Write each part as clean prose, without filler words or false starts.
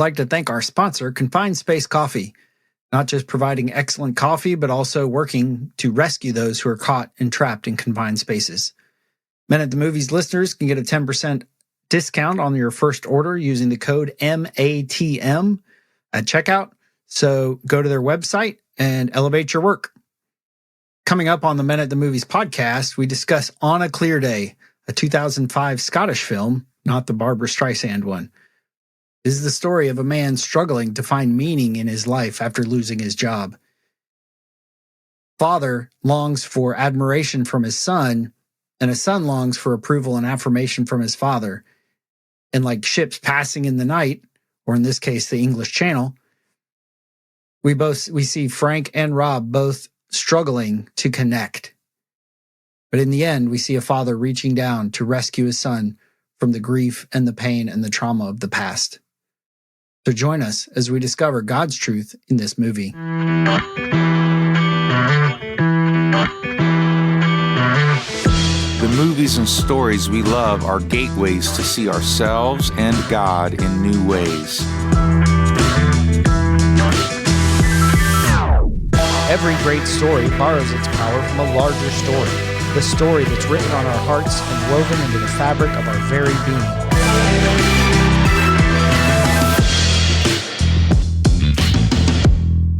like to thank our sponsor, Confined Space Coffee, not just providing excellent coffee, but also working to rescue those who are caught and trapped in confined spaces. Men at the Movies listeners can get a 10% discount on your first order using the code MATM at checkout. So go to their website and elevate your work. Coming up on the Men at the Movies podcast, we discuss On a Clear Day, a 2005 Scottish film, not the Barbra Streisand one. This is the story of a man struggling to find meaning in his life after losing his job. Father longs for admiration from his son, and a son longs for approval and affirmation from his father. And like ships passing in the night, or in this case, the English Channel, we see Frank and Rob both struggling to connect. But in the end, we see a father reaching down to rescue his son from the grief and the pain and the trauma of the past. So join us as we discover God's truth in this movie. The movies and stories we love are gateways to see ourselves and God in new ways. Every great story borrows its power from a larger story, the story that's written on our hearts and woven into the fabric of our very being.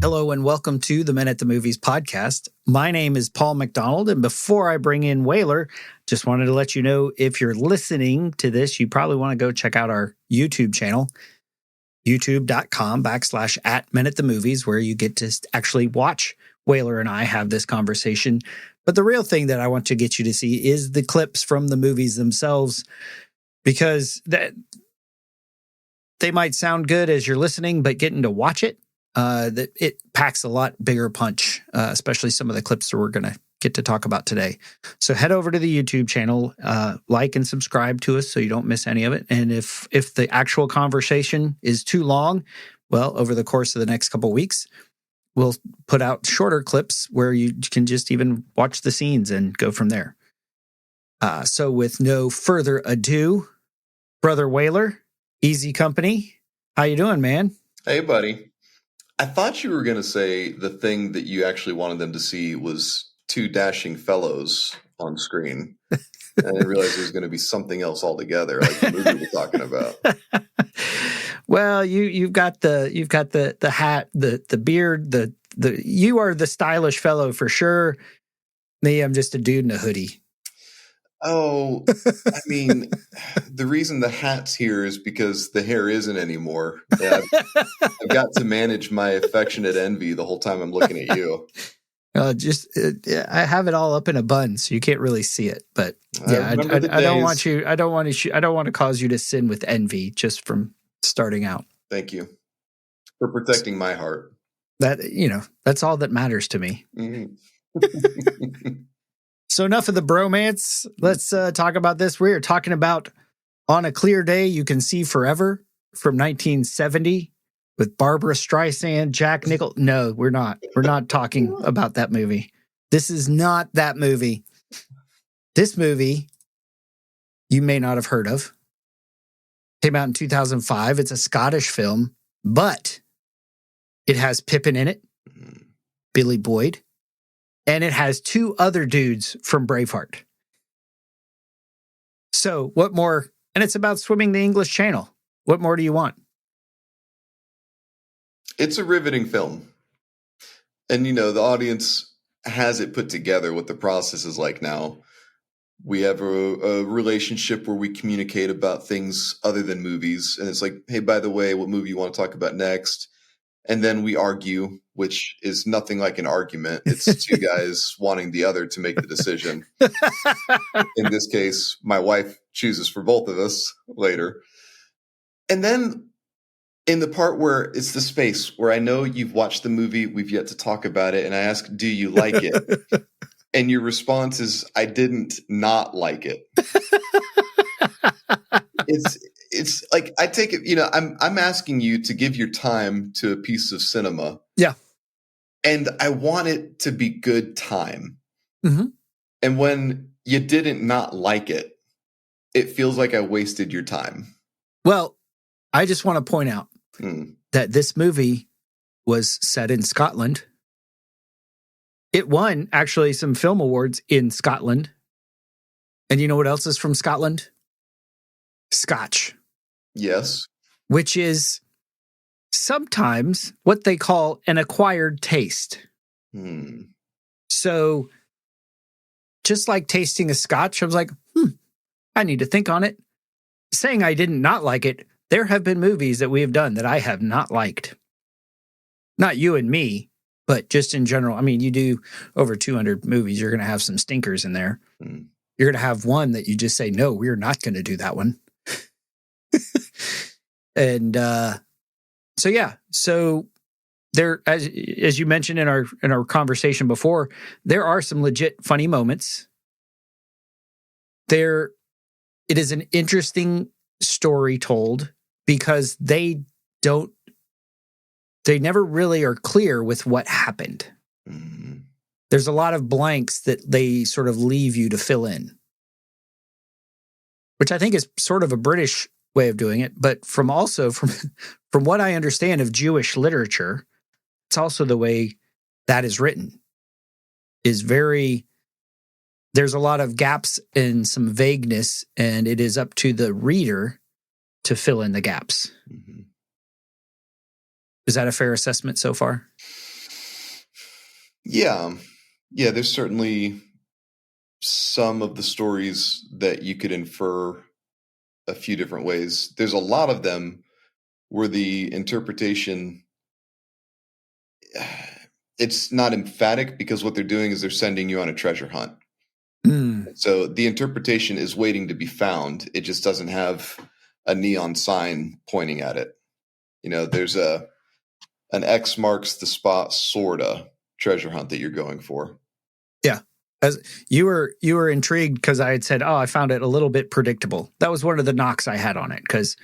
Hello and welcome to the Men at the Movies podcast. My name is Paul McDonald, and before I bring in Wailer, just wanted to let you know if you're listening to this, you probably want to go check out our YouTube channel, youtube.com/@menatthemovies, where you get to actually watch Wailer and I have this conversation. But the real thing that I want to get you to see is the clips from the movies themselves, because they might sound good as you're listening, but getting to watch it, that it packs a lot bigger punch, especially some of the clips that we're going to get to talk about today. So head over to the YouTube channel, like and subscribe to us so you don't miss any of it. And if the actual conversation is too long, well, over the course of the next couple of weeks, we'll put out shorter clips where you can just even watch the scenes and go from there. So with no further ado, Brother Wailer, Easy Company, how you doing, man? Hey, buddy. I thought you were going to say the thing that you actually wanted them to see was two dashing fellows on screen. And I didn't realize it was going to be something else altogether, like the movie we're talking about. Well, you've got the hat, the beard, the you are the stylish fellow for sure. Me, I'm just a dude in a hoodie. Oh, I mean, the reason the hat's here is because the hair isn't anymore. I've got to manage my affectionate envy the whole time I'm looking at you. I have it all up in a bun, so you can't really see it. But yeah, I don't want to cause you to sin with envy just from starting out. Thank you for protecting my heart. That's all that matters to me. Mm-hmm. So enough of the bromance. Let's talk about this. We are talking about On a Clear Day You Can See Forever from 1970 with Barbra Streisand, Jack Nicholson. No, we're not. We're not talking about that movie. This is not that movie. This movie you may not have heard of. Came out in 2005. It's a Scottish film, but it has Pippin in it, Billy Boyd, and it has two other dudes from Braveheart. So what more? And it's about swimming the English Channel. What more do you want? It's a riveting film. And, the audience has it put together what the process is like now. We have a relationship where we communicate about things other than movies. And it's like, hey, by the way, what movie you want to talk about next? And then we argue, which is nothing like an argument. It's two guys wanting the other to make the decision. In this case, my wife chooses for both of us later. And then in the part where it's the space where I know you've watched the movie, we've yet to talk about it, and I ask, do you like it? And your response is, I didn't not like it. It's like, I take it, I'm asking you to give your time to a piece of cinema. Yeah. And I want it to be good time. Mm-hmm. And when you didn't not like it, it feels like I wasted your time. Well, I just want to point out that this movie was set in Scotland. It won, actually, some film awards in Scotland. And you know what else is from Scotland? Scotch. Yes. Which is sometimes what they call an acquired taste. So just like tasting a scotch, I was like, I need to think on it. Saying I didn't not like it, there have been movies that we have done that I have not liked. Not you and me, but just in general. I mean, you do over 200 movies, you're going to have some stinkers in there. You're going to have one that you just say, no, we're not going to do that one. And so there, as you mentioned in our conversation before, there are some legit funny moments. It is an interesting story told because they never really are clear with what happened. There's a lot of blanks that they sort of leave you to fill in, which I think is sort of a British way of doing it. But from what I understand of Jewish literature, it's also the way that is written there's a lot of gaps and some vagueness, and it is up to the reader to fill in the gaps. Is that a fair assessment so far? Yeah. There's certainly some of the stories that you could infer a few different ways. There's a lot of them where the interpretation, it's not emphatic because what they're doing is they're sending you on a treasure hunt. So the interpretation is waiting to be found. It just doesn't have a neon sign pointing at it. There's an X marks the spot sorta treasure hunt that you're going for. Yeah. As you were intrigued because I had said, I found it a little bit predictable. That was one of the knocks I had on it because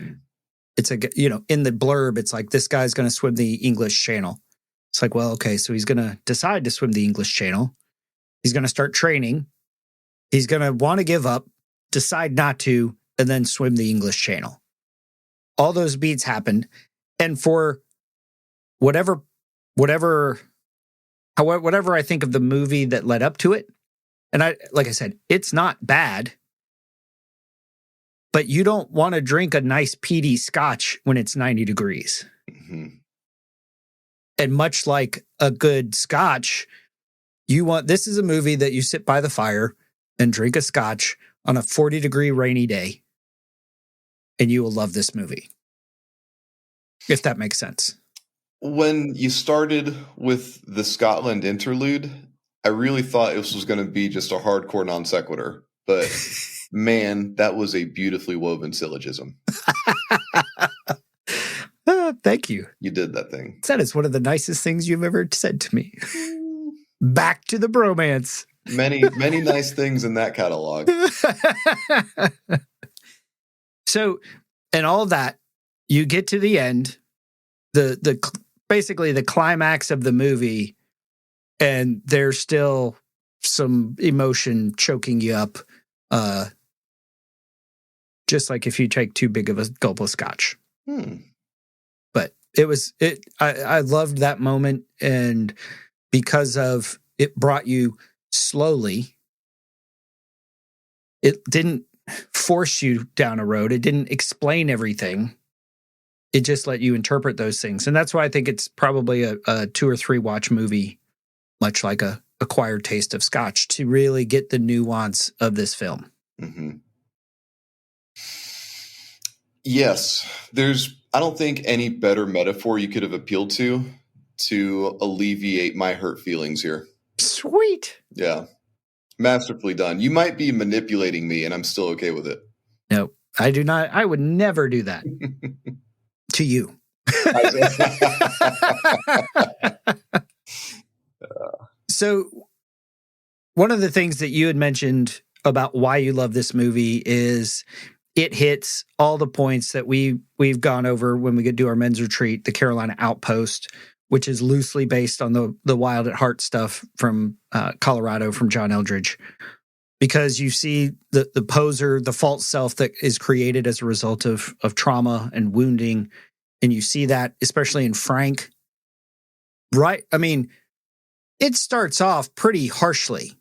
it's in the blurb, it's like, this guy's going to swim the English Channel. It's like, well, okay, so he's going to decide to swim the English Channel. He's going to start training. He's going to want to give up, decide not to, and then swim the English Channel. All those beats happened. And for whatever I think of the movie that led up to it, and like I said, it's not bad, but you don't want to drink a nice peaty scotch when it's 90 degrees. And much like a good scotch, this is a movie that you sit by the fire and drink a scotch on a 40-degree rainy day, and you will love this movie. If that makes sense. When you started with the Scotland interlude, I really thought this was going to be just a hardcore non sequitur, but man, that was a beautifully woven syllogism. Thank you. You did that thing. That is one of the nicest things you've ever said to me. Back to the bromance. Many nice things in that catalog. So, and all of that, you get to the end, basically the climax of the movie, and there's still some emotion choking you up, just like if you take too big of a gulp of scotch. But I loved that moment, and because of it brought you slowly. It didn't force you down a road. It didn't explain everything. It just let you interpret those things. And that's why I think it's probably a 2 or 3 watch movie, much like a acquired taste of scotch, to really get the nuance of this film. Yes. I don't think any better metaphor you could have appealed to alleviate my hurt feelings here. Sweet. Yeah. Masterfully done. You might be manipulating me, and I'm still okay with it. No, I do not. I would never do that to you. So one of the things that you had mentioned about why you love this movie is it hits all the points that we've gone over when we do our men's retreat, the Carolina Outpost, which is loosely based on the Wild at Heart stuff from Colorado, from John Eldridge. Because you see the poser, the false self that is created as a result of trauma and wounding, And you see that, especially in Frank. Right? I mean, it starts off pretty harshly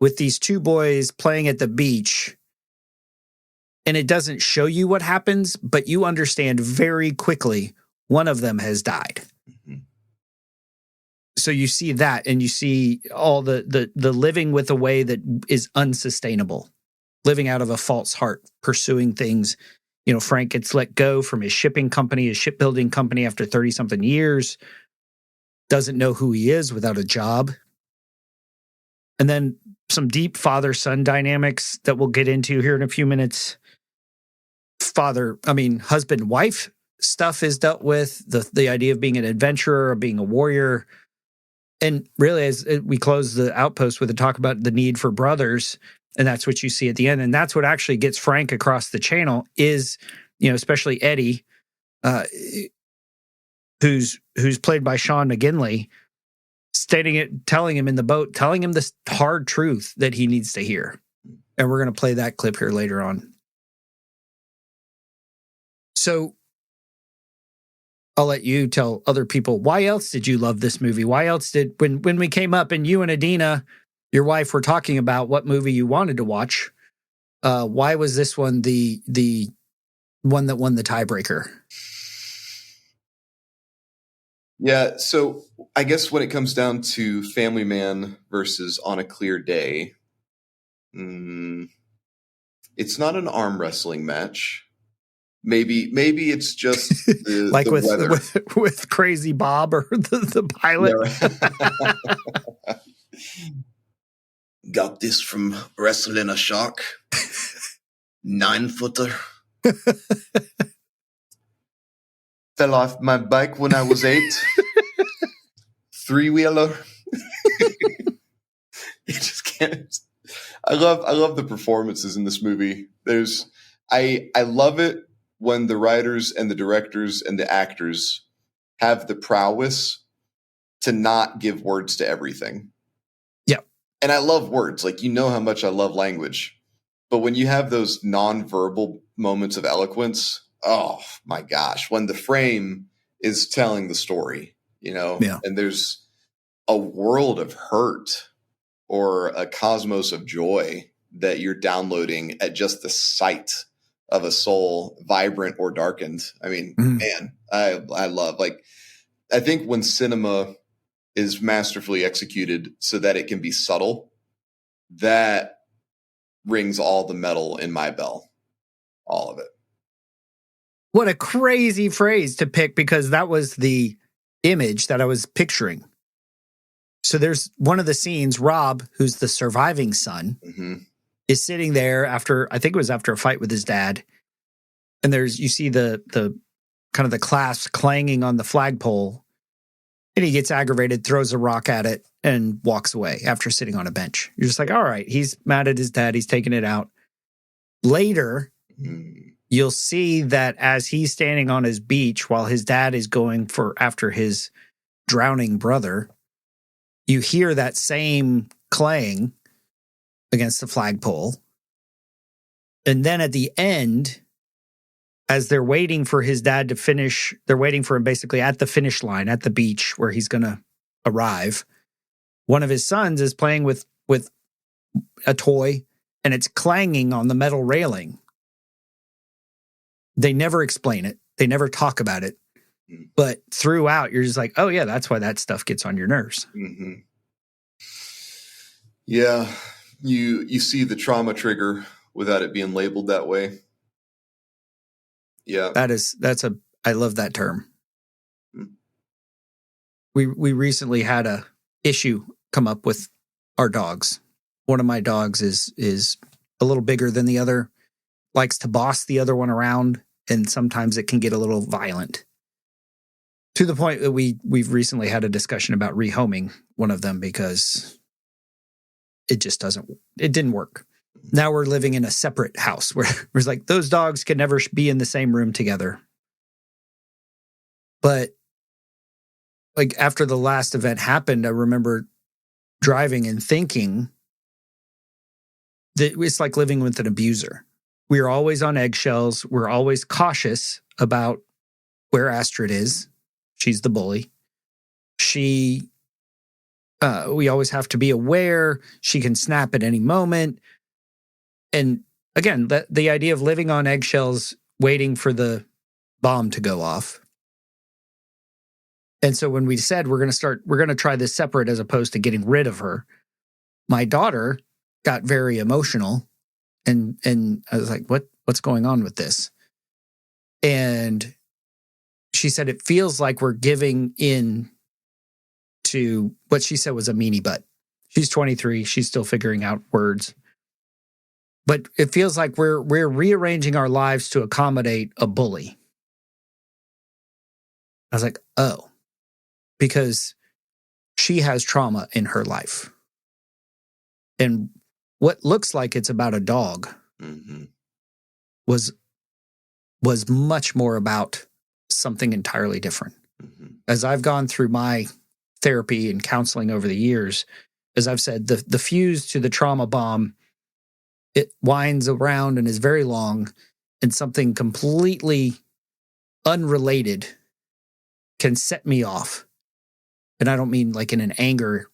with these two boys playing at the beach. And it doesn't show you what happens, but you understand very quickly one of them has died. So you see that, and you see all the living with a way that is unsustainable, living out of a false heart, pursuing things. Frank gets let go from his shipping company, his shipbuilding company after 30-something years, doesn't know who he is without a job. And then some deep father-son dynamics that we'll get into here in a few minutes. Husband-wife stuff is dealt with, the idea of being an adventurer, of being a warrior. And really, as we close the outpost with a talk about the need for brothers, and that's what you see at the end. And that's what actually gets Frank across the channel is, especially Eddie, who's played by Sean McGinley, telling him in the boat, telling him this hard truth that he needs to hear. And we're going to play that clip here later on. So I'll let you tell other people, why else did you love this movie? Why else when we came up and you and Adina, your wife, were talking about what movie you wanted to watch, why was this one the one that won the tiebreaker? Yeah, so I guess when it comes down to Family Man versus On a Clear Day, it's not an arm wrestling match. Maybe it's just the, like the weather. with Crazy Bob or the pilot. Yeah. Got this from wrestling a shark. 9-footer. Fell off my bike when I was 8. 3-wheeler. You just can't. I love the performances in this movie. I love it when the writers and the directors and the actors have the prowess to not give words to everything. Yeah. And I love words. Like, how much I love language. But when you have those nonverbal moments of eloquence, oh my gosh, when the frame is telling the story, and there's a world of hurt or a cosmos of joy that you're downloading at just the sight of a soul, vibrant or darkened. I mean, man, I love, I think when cinema is masterfully executed so that it can be subtle, that rings all the metal in my bell, all of it. What a crazy phrase to pick, because that was the image that I was picturing. So there's one of the scenes, Rob, who's the surviving son, is sitting there after a fight with his dad. And you see the kind of the clasp clanging on the flagpole, and he gets aggravated, throws a rock at it, and walks away after sitting on a bench. You're just like, all right, he's mad at his dad. He's taking it out. Later, you'll see that as he's standing on his beach while his dad is going after his drowning brother, you hear that same clang against the flagpole. And then at the end, as they're waiting for his dad to finish, they're waiting for him basically at the finish line, at the beach where he's going to arrive. One of his sons is playing with a toy, and it's clanging on the metal railing. They never explain it. They never talk about it. But throughout, you're just like, oh, yeah, that's why that stuff gets on your nerves. Mm-hmm. Yeah, you see the trauma trigger without it being labeled that way. Yeah. I love that term. We recently had a issue come up with our dogs. One of my dogs is a little bigger than the other, likes to boss the other one around, and sometimes it can get a little violent. To the point that we've recently had a discussion about rehoming one of them because it didn't work. Now we're living in a separate house where it's like those dogs can never be in the same room together. But like after the last event happened, I remember driving and thinking that it's like living with an abuser. We're always on eggshells. We're always cautious about where Astrid is. She's the bully. We always have to be aware. She can snap at any moment. And again, the idea of living on eggshells, waiting for the bomb to go off. And so when we said we're going to try this separate as opposed to getting rid of her, my daughter got very emotional, and I was like, what's going on with this? And she said it feels like we're giving in to what she said was a meanie butt. She's 23. She's still figuring out words. But it feels like we're rearranging our lives to accommodate a bully. I was like, oh, because she has trauma in her life. And what looks like it's about a dog was much more about something entirely different. As I've gone through my therapy and counseling over the years, as I've said, the fuse to the trauma bomb, it winds around and is very long, and something completely unrelated can set me off. And I don't mean like in an anger,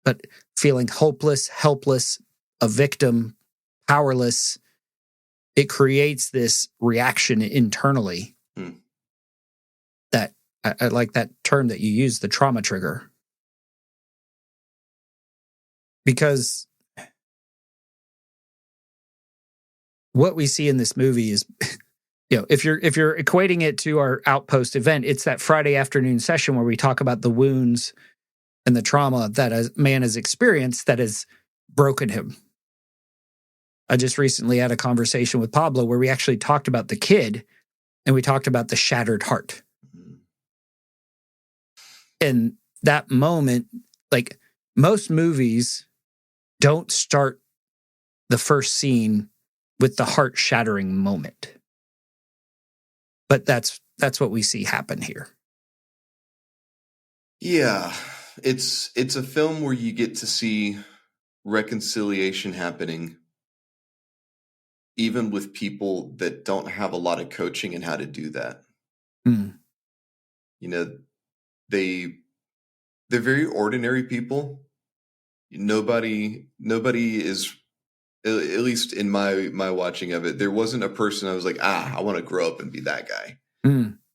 but feeling hopeless, helpless, a victim, powerless. It creates this reaction internally that I like that term that you use, the trauma trigger. Because what we see in this movie is, if you're equating it to our Outpost event, it's that Friday afternoon session where we talk about the wounds and the trauma that a man has experienced that has broken him. I just recently had a conversation with Pablo where we actually talked about the kid and we talked about the shattered heart. And that moment, like most movies don't start the first scene with the heart shattering moment. But that's what we see happen here. Yeah, it's a film where you get to see reconciliation happening even with people that don't have a lot of coaching in how to do that. They're very ordinary people. Nobody is, at least in my watching of it, there wasn't a person I was like, I want to grow up and be that guy.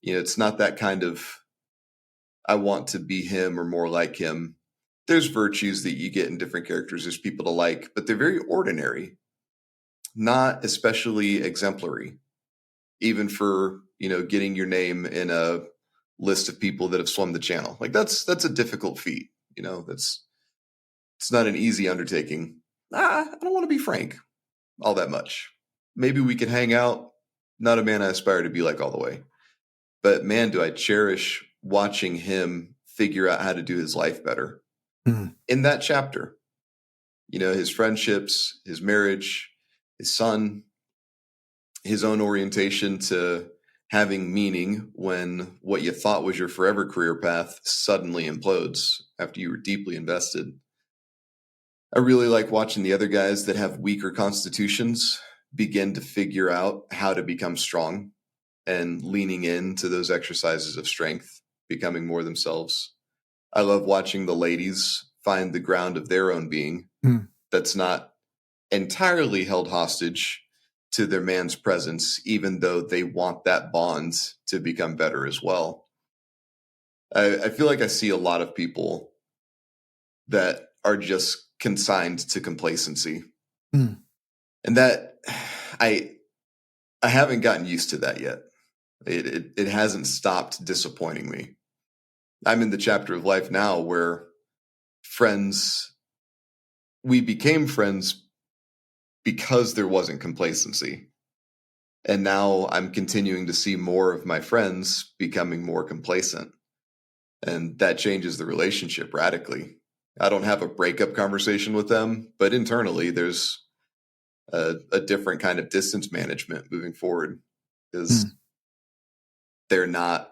It's not that kind of, I want to be him or more like him. There's virtues that you get in different characters. There's people to like, but they're very ordinary, not especially exemplary, even for, getting your name in a list of people that have swum the channel. Like that's a difficult feat. It's not an easy undertaking. I don't want to be Frank all that much. Maybe we could hang out. Not a man I aspire to be like all the way. But man, do I cherish watching him figure out how to do his life better. In that chapter. His friendships, his marriage, his son, his own orientation to having meaning when what you thought was your forever career path suddenly implodes after you were deeply invested. I really like watching the other guys that have weaker constitutions begin to figure out how to become strong and leaning into those exercises of strength, becoming more themselves. I love watching the ladies find the ground of their own being that's not entirely held hostage to their man's presence, even though they want that bond to become better as well. I feel like I see a lot of people that are just consigned to complacency. And that I haven't gotten used to that yet. It hasn't stopped disappointing me. I'm in the chapter of life now where we became friends because there wasn't complacency. And now I'm continuing to see more of my friends becoming more complacent. And that changes the relationship radically. I don't have a breakup conversation with them, but internally there's a different kind of distance management moving forward because they're not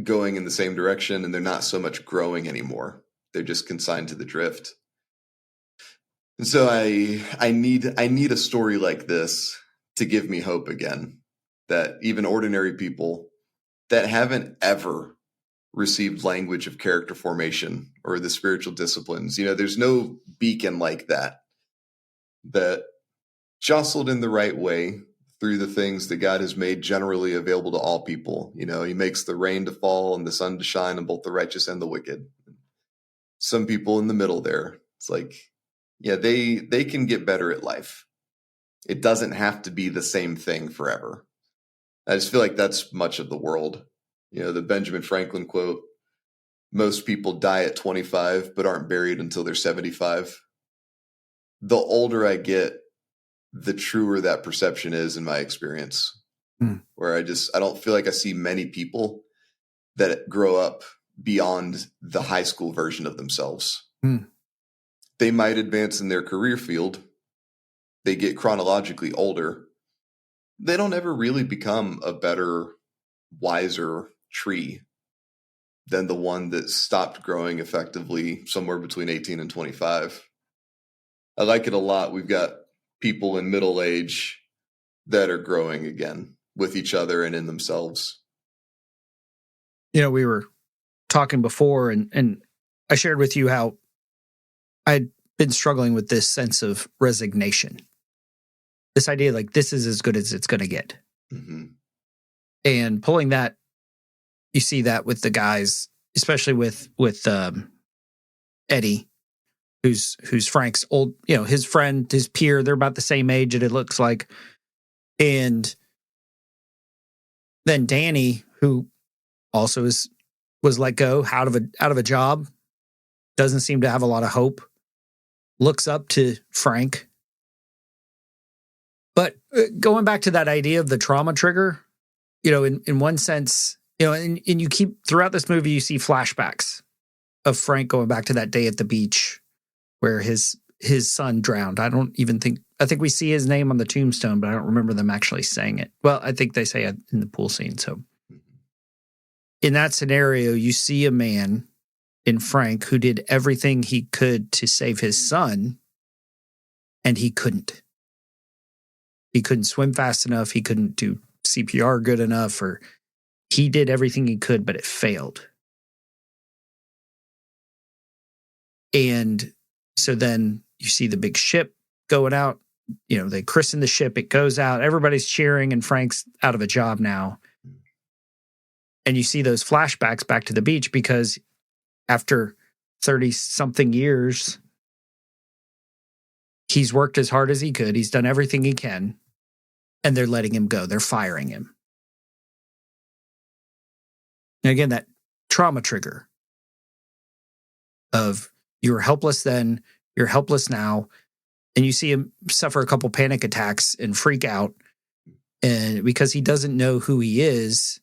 going in the same direction and they're not so much growing anymore. They're just consigned to the drift. And so I need a story like this to give me hope again, that even ordinary people that haven't ever received language of character formation or the spiritual disciplines. There's no beacon like that jostled in the right way through the things that God has made generally available to all people. He makes the rain to fall and the sun to shine on both the righteous and the wicked. Some people in the middle there, it's like, yeah, they can get better at life. It doesn't have to be the same thing forever. I just feel like that's much of the world. The Benjamin Franklin quote, most people die at 25 but aren't buried until they're 75. The older I get, the truer that perception is in my experience. Where I don't feel like I see many people that grow up beyond the high school version of themselves. They might advance in their career field. They get chronologically older. They don't ever really become a better, wiser tree than the one that stopped growing effectively somewhere between 18 and 25. I like it a lot. We've got people in middle age that are growing again with each other and in themselves. We were talking before and I shared with you how I'd been struggling with this sense of resignation. This idea like this is as good as it's going to get. And pulling that, you see that with the guys, especially with Eddie, who's Frank's old, his friend, his peer, they're about the same age, it looks like. And then Danny, who also was let go out of a job, doesn't seem to have a lot of hope, looks up to Frank. But going back to that idea of the trauma trigger, in one sense, and you keep throughout this movie, you see flashbacks of Frank going back to that day at the beach where his son drowned. I think we see his name on the tombstone, but I don't remember them actually saying it. Well, I think they say it in the pool scene. So in that scenario, you see a man in Frank who did everything he could to save his son, and he couldn't. He couldn't swim fast enough. He couldn't do CPR good enough, or he did everything he could, but it failed. And so then you see the big ship going out. They christen the ship. It goes out. Everybody's cheering, and Frank's out of a job now. And you see those flashbacks back to the beach because after 30-something years, he's worked as hard as he could. He's done everything he can. And they're letting him go. They're firing him. And again, that trauma trigger of you were helpless then, you're helpless now. And you see him suffer a couple panic attacks and freak out. And because he doesn't know who he is,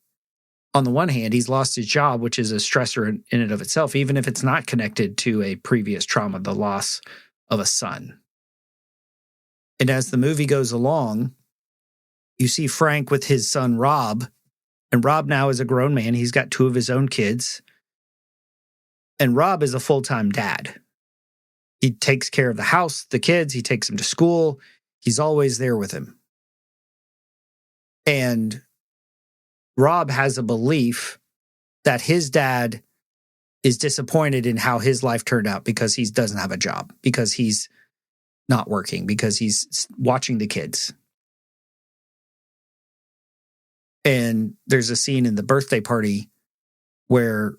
on the one hand, he's lost his job, which is a stressor in and of itself, even if it's not connected to a previous trauma, the loss of a son. And as the movie goes along, you see Frank with his son, Rob. And Rob now is a grown man. He's got 2 of his own kids. And Rob is a full-time dad. He takes care of the house, the kids. He takes them to school. He's always there with him. And Rob has a belief that his dad is disappointed in how his life turned out because he doesn't have a job, because he's not working, because he's watching the kids. And there's a scene in the birthday party where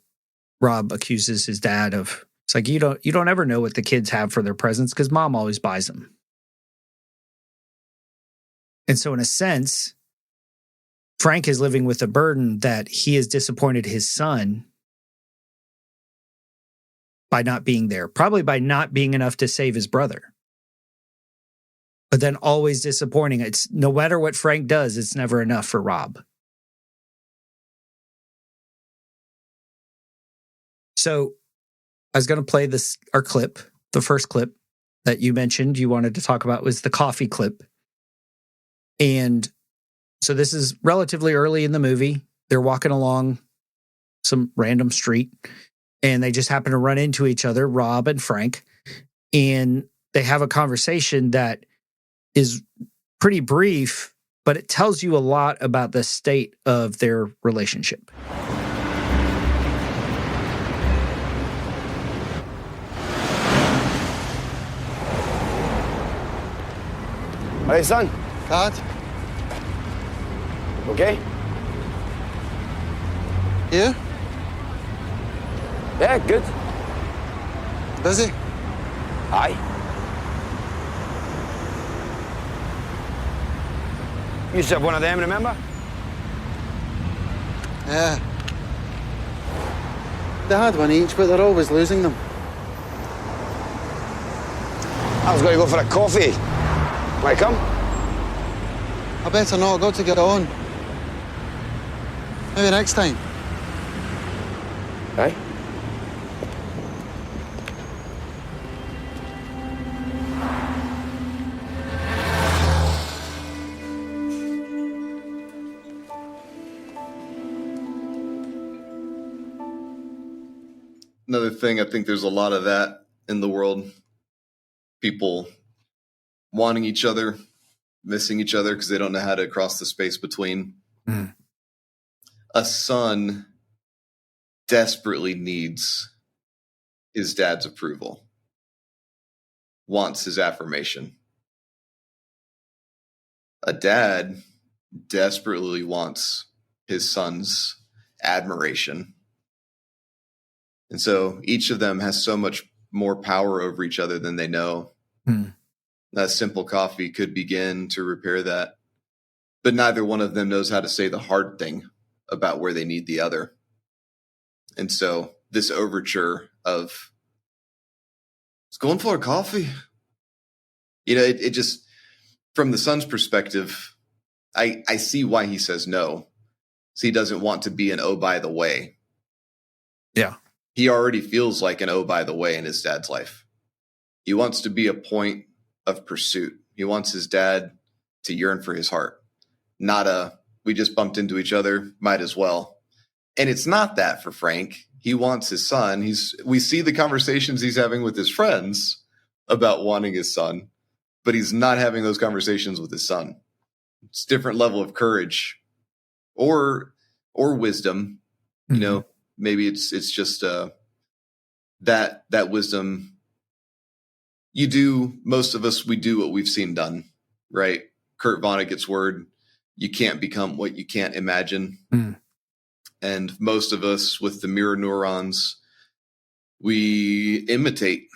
Rob accuses his dad of, it's like, you don't ever know what the kids have for their presents because mom always buys them. And so in a sense, Frank is living with the burden that he has disappointed his son by not being there, probably by not being enough to save his brother. But then always disappointing. It's no matter what Frank does, it's never enough for Rob. So I was going to play our clip, the first clip that you mentioned you wanted to talk about was the coffee clip. And so this is relatively early in the movie. They're walking along some random street and they just happen to run into each other, Rob and Frank. And they have a conversation that is pretty brief, but it tells you a lot about the state of their relationship. Hey, son. Dad? Okay? You? Yeah, good. Busy? Aye. You used to have one of them, remember? Yeah. They had one each, but they're always losing them. I was going to go for a coffee. Might come? I better not. I've got to get on. Maybe next time. Aye. Another thing, I think there's a lot of that in the world. People wanting each other, missing each other because they don't know how to cross the space between. Mm. A son desperately needs his dad's approval, wants his affirmation. A dad desperately wants his son's admiration. And so each of them has so much more power over each other than they know. Mm. That simple coffee could begin to repair that. But neither one of them knows how to say the hard thing about where they need the other. And so this overture of, it's going for a coffee. You know, it just, from the son's perspective, I see why he says no. So he doesn't want to be an oh, by the way. Yeah. He already feels like an oh, by the way in his dad's life. He wants to be a point of pursuit. He wants his dad to yearn for his heart, not a, we just bumped into each other, might as well. And it's not that for Frank. He wants his son. We see the conversations he's having with his friends about wanting his son, but he's not having those conversations with his son. It's a different level of courage or wisdom. Mm-hmm. You know, maybe it's just that wisdom. Most of us, we do what we've seen done, right? Kurt Vonnegut's word, you can't become what you can't imagine. Mm. And most of us with the mirror neurons, we imitate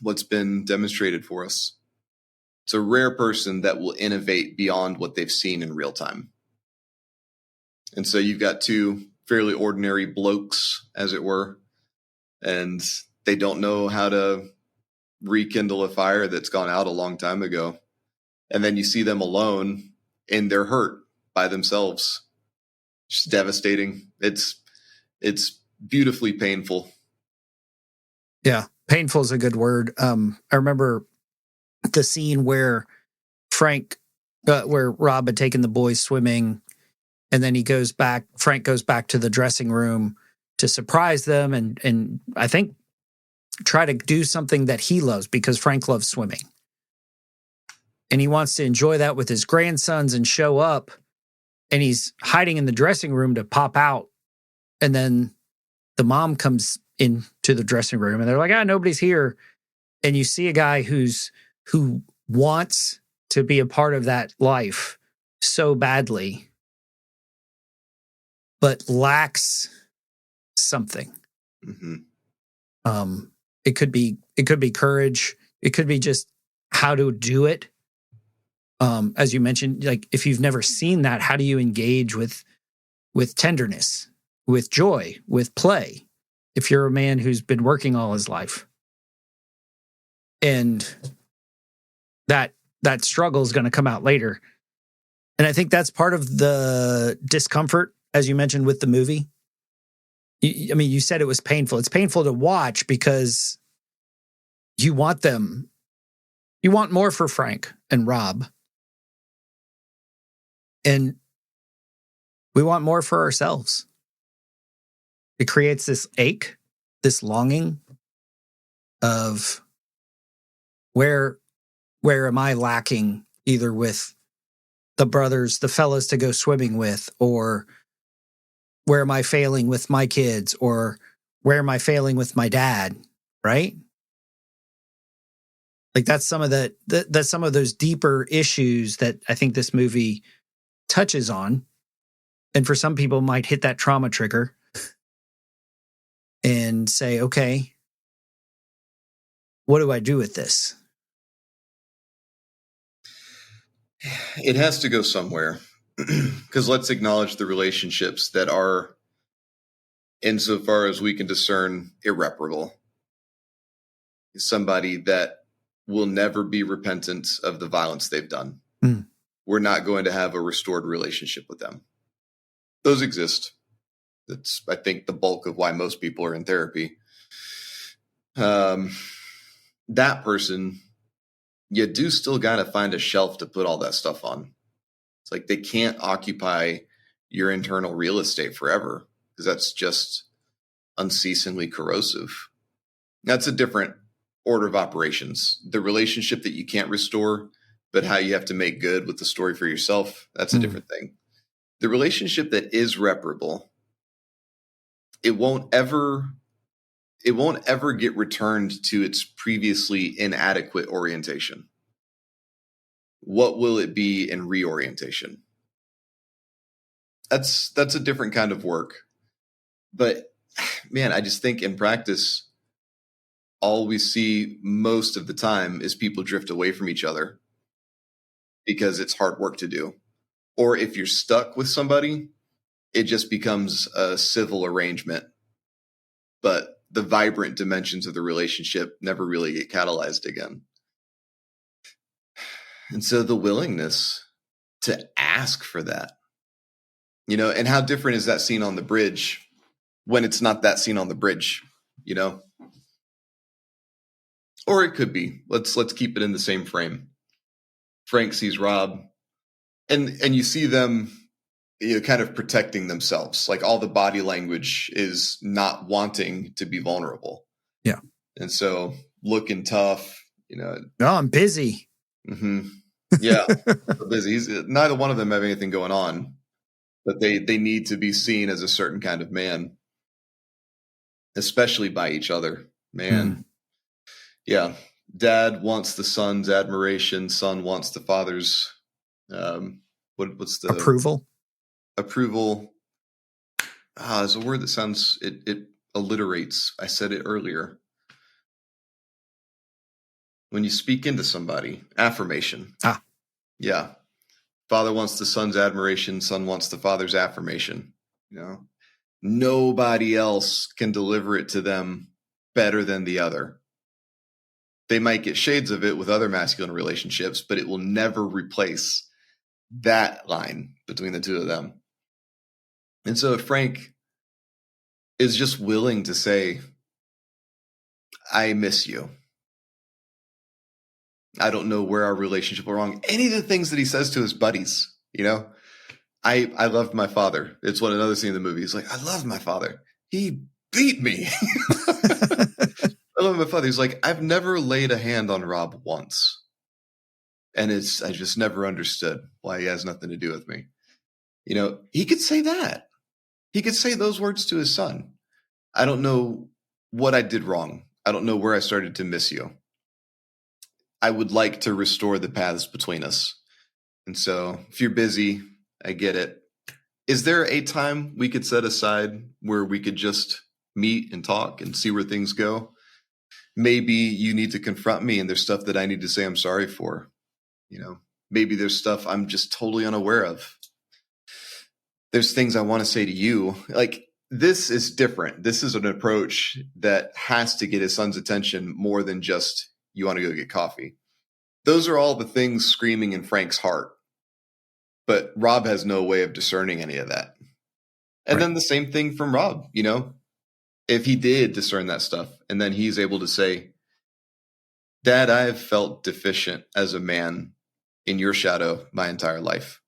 what's been demonstrated for us. It's a rare person that will innovate beyond what they've seen in real time. And so you've got two fairly ordinary blokes, as it were, and they don't know how to rekindle a fire that's gone out a long time ago. And then you see them alone and they're hurt by themselves. Just devastating. It's beautifully painful. Yeah. Painful is a good word. I remember the scene where where Rob had taken the boys swimming, and then Frank goes back to the dressing room to surprise them and I think try to do something that he loves, because Frank loves swimming. And he wants to enjoy that with his grandsons and show up, and he's hiding in the dressing room to pop out. And then the mom comes into the dressing room and they're like, nobody's here. And you see a guy who wants to be a part of that life so badly, but lacks something. Mm-hmm. It could be courage. It could be just how to do it. As you mentioned, like if you've never seen that, how do you engage with tenderness, with joy, with play? If you're a man who's been working all his life, and that struggle is going to come out later. And I think that's part of the discomfort, as you mentioned, with the movie. You said it was painful. It's painful to watch because you want more for Frank and Rob. And we want more for ourselves. It creates this ache, this longing of where am I lacking, either with the brothers, the fellas to go swimming with, or where am I failing with my kids, or where am I failing with my dad, right? Like that's some of that's some of those deeper issues that I think this movie touches on. And for some people might hit that trauma trigger and say, okay, what do I do with this? It has to go somewhere, because let's acknowledge the relationships that are, insofar as we can discern, irreparable. Somebody that will never be repentant of the violence they've done. Mm. We're not going to have a restored relationship with them. Those exist. That's, I think, the bulk of why most people are in therapy. That person, you do still got to find a shelf to put all that stuff on. It's like they can't occupy your internal real estate forever, because that's just unceasingly corrosive. That's a different order of operations. The relationship that you can't restore, but how you have to make good with the story for yourself, that's a different thing. The relationship that is reparable, it won't ever get returned to its previously inadequate orientation. What will it be in reorientation? That's a different kind of work. But man, I just think in practice, all we see most of the time is people drift away from each other because it's hard work to do. Or if you're stuck with somebody, it just becomes a civil arrangement. But the vibrant dimensions of the relationship never really get catalyzed again. And so the willingness to ask for that, and how different is that scene on the bridge when it's not that scene on the bridge, Or it could be. Let's keep it in the same frame. Frank sees Rob, and you see them, kind of protecting themselves. Like all the body language is not wanting to be vulnerable. Yeah. And so looking tough, Oh, I'm busy. Mm-hmm. Yeah. Busy. Neither one of them have anything going on, but they need to be seen as a certain kind of man, especially by each other. Man. Yeah. Dad wants the son's admiration. Son wants the father's, what's the approval? Approval. Is a word that sounds, it alliterates. I said it earlier. When you speak into somebody, affirmation. Yeah. Father wants the son's admiration. Son wants the father's affirmation. Nobody else can deliver it to them better than the other. They might get shades of it with other masculine relationships, but it will never replace that line between the two of them. And so if Frank is just willing to say, I miss you. I don't know where our relationship went wrong. Any of the things that he says to his buddies, I loved my father. It's what another scene in the movie. He's like, I loved my father. He beat me. I love my father. He's like, I've never laid a hand on Rob once. And I just never understood why he has nothing to do with me. He could say that. He could say those words to his son. I don't know what I did wrong. I don't know where I started to miss you. I would like to restore the paths between us. And so if you're busy, I get it. Is there a time we could set aside where we could just meet and talk and see where things go? Maybe you need to confront me and there's stuff that I need to say I'm sorry for. Maybe there's stuff I'm just totally unaware of. There's things I want to say to you. Like, this is different. This is an approach that has to get his son's attention more than just, you want to go get coffee. Those are all the things screaming in Frank's heart. But Rob has no way of discerning any of that. And then the same thing from Rob, if he did discern that stuff, and then he's able to say, Dad, I have felt deficient as a man in your shadow my entire life.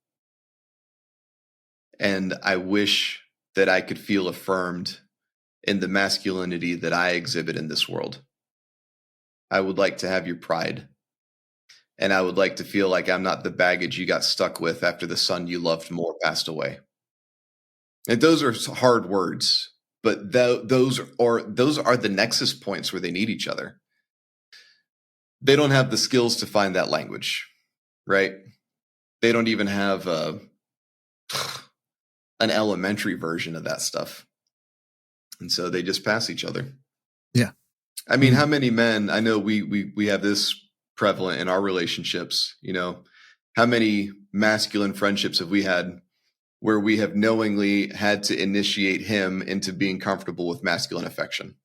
And I wish that I could feel affirmed in the masculinity that I exhibit in this world. I would like to have your pride. And I would like to feel like I'm not the baggage you got stuck with after the son you loved more passed away. And those are hard words, but those are the nexus points where they need each other. They don't have the skills to find that language, right? They don't even have an elementary version of that stuff. And so they just pass each other. Yeah. I mean, how many men, I know we have this prevalent in our relationships, you know, how many masculine friendships have we had where we have knowingly had to initiate him into being comfortable with masculine affection?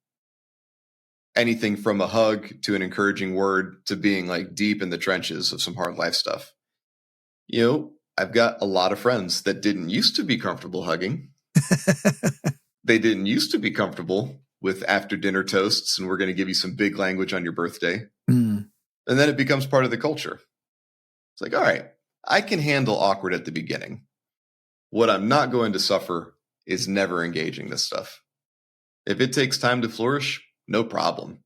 Anything from a hug to an encouraging word to being like deep in the trenches of some hard life stuff. You know, I've got a lot of friends that didn't used to be comfortable hugging. They didn't used to be comfortable with after dinner toasts and we're going to give you some big language on your birthday. And then it becomes part of the culture. It's like, all right, I can handle awkward at the beginning. What I'm not going to suffer is never engaging this stuff. If it takes time to flourish, no problem.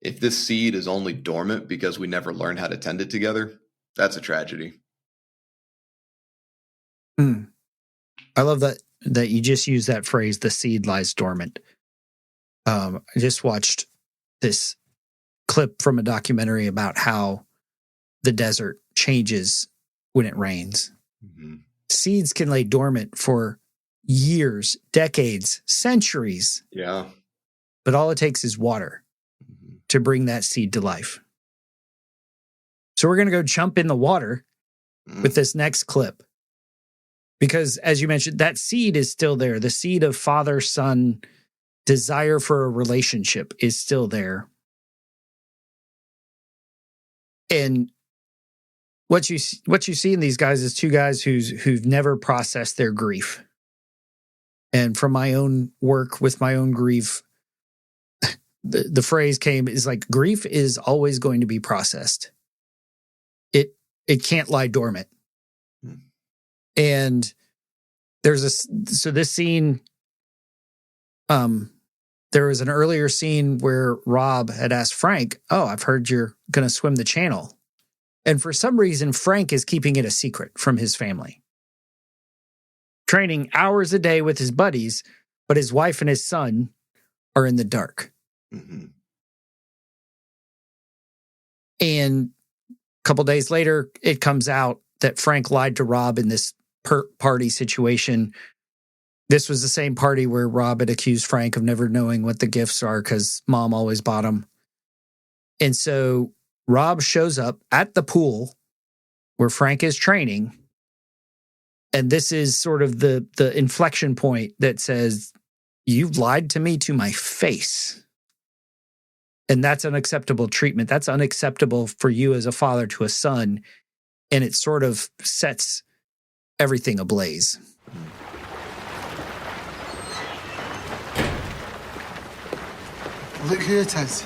If this seed is only dormant because we never learn how to tend it together, that's a tragedy. I love that you just used that phrase, the seed lies dormant. I just watched this clip from a documentary about how the desert changes when it rains. Seeds can lay dormant for years, decades, centuries. Yeah. But all it takes is water to bring that seed to life. So we're going to go jump in the water with this next clip. Because as you mentioned, that seed is still there. The seed of father-son desire for a relationship is still there. And what you see in these guys is two guys who've never processed their grief. And from my own work with my own grief, the phrase is like, grief is always going to be processed. It can't lie dormant. And this scene, there was an earlier scene where Rob had asked Frank, "Oh, I've heard you're going to swim the channel." And for some reason, Frank is keeping it a secret from his family. Training hours a day with his buddies, but his wife and his son are in the dark. And a couple days later, it comes out that Frank lied to Rob in this party situation. This was the same party where Rob had accused Frank of never knowing what the gifts are because mom always bought them. And so Rob shows up at the pool where Frank is training. And this is sort of the inflection point that says, "You've lied to me to my face." And that's unacceptable treatment. That's unacceptable for you as a father to a son. And it sort of sets everything ablaze. Look who it is.